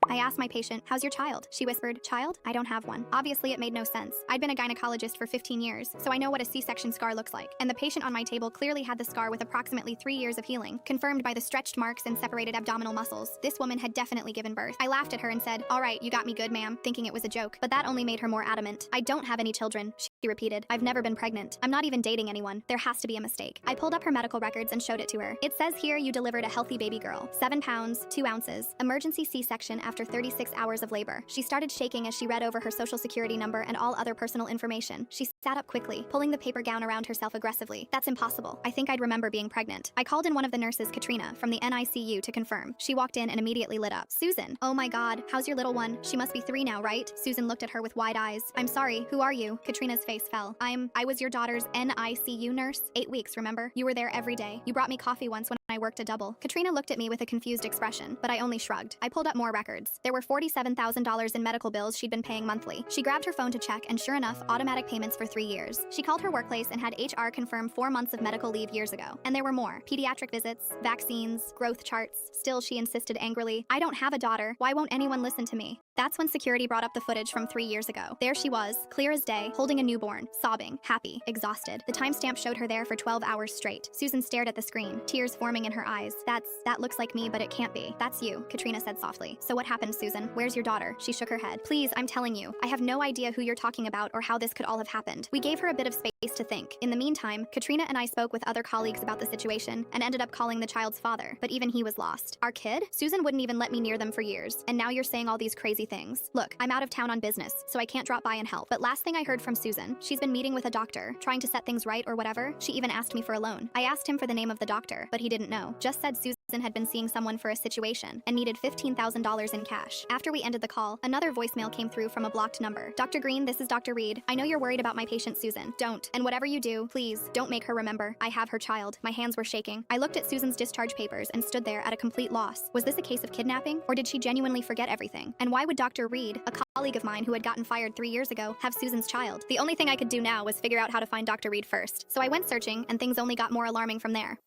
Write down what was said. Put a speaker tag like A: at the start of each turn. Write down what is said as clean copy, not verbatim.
A: I asked my patient, "How's your child?" She whispered, "Child? I don't have one." Obviously, it made no sense. I'd been a gynecologist for 15 years, so I know what a C-section scar looks like. And the patient on my table clearly had the scar with approximately 3 years of healing, confirmed by the stretched marks and separated abdominal muscles. This woman had definitely given birth. I laughed at her and said, "All right, you got me good, ma'am," thinking it was a joke. But that only made her more adamant. "I don't have any children," she repeated. "I've never been pregnant. I'm not even dating anyone. There has to be a mistake." I pulled up her medical records and showed it to her. "It says here you delivered a healthy baby girl. 7 pounds, 2 ounces. Emergency C-section after 36 hours of labor." She started shaking as she read over her social security number and all other personal information. She sat up quickly, pulling the paper gown around herself aggressively. "That's impossible. I think I'd remember being pregnant." I called in one of the nurses, Katrina, from the NICU to confirm. She walked in and immediately lit up. "Susan, oh my God, how's your little one? She must be 3 now, right?" Susan looked at her with wide eyes. "I'm sorry, who are you?" Katrina's face fell. I was your daughter's NICU nurse. 8 weeks, remember? You were there every day. You brought me coffee once when I worked a double." Katrina looked at me with a confused expression, but I only shrugged. I pulled up more records. There were $47,000 in medical bills she'd been paying monthly. She grabbed her phone to check, and sure enough, automatic payments for 3 years. She called her workplace and had HR confirm 4 months of medical leave years ago. And there were more. Pediatric visits, vaccines, growth charts. Still, she insisted angrily, "I don't have a daughter. Why won't anyone listen to me?" That's when security brought up the footage from 3 years ago. There she was, clear as day, holding a newborn, sobbing, happy, exhausted. The timestamp showed her there for 12 hours straight. Susan stared at the screen, tears forming in her eyes. That looks like me, but it can't be." "That's you," Katrina said softly. "So what happened, Susan? Where's your daughter?" She shook her head. "Please, I'm telling you. I have no idea who you're talking about or how this could all have happened." We gave her a bit of space to think. In the meantime, Katrina and I spoke with other colleagues about the situation and ended up calling the child's father, but even he was lost. "Our kid? Susan wouldn't even let me near them for years, and now you're saying all these crazy things. Look, I'm out of town on business, so I can't drop by and help. But last thing I heard from Susan, she's been meeting with a doctor, trying to set things right or whatever. She even asked me for a loan. I asked him for the name of the doctor, but he didn't know. Just said Susan had been seeing someone for a situation and needed $15,000 in cash." After we ended the call, another voicemail came through from a blocked number. "Dr. Green, this is Dr. Reed. I know you're worried about my patient Susan. Don't. And whatever you do, please, don't make her remember. I have her child." My hands were shaking. I looked at Susan's discharge papers and stood there at a complete loss. Was this a case of kidnapping, or did she genuinely forget everything? And why would Dr. Reed, a colleague of mine who had gotten fired 3 years ago, have Susan's child? The only thing I could do now was figure out how to find Dr. Reed first. So I went searching, and things only got more alarming from there.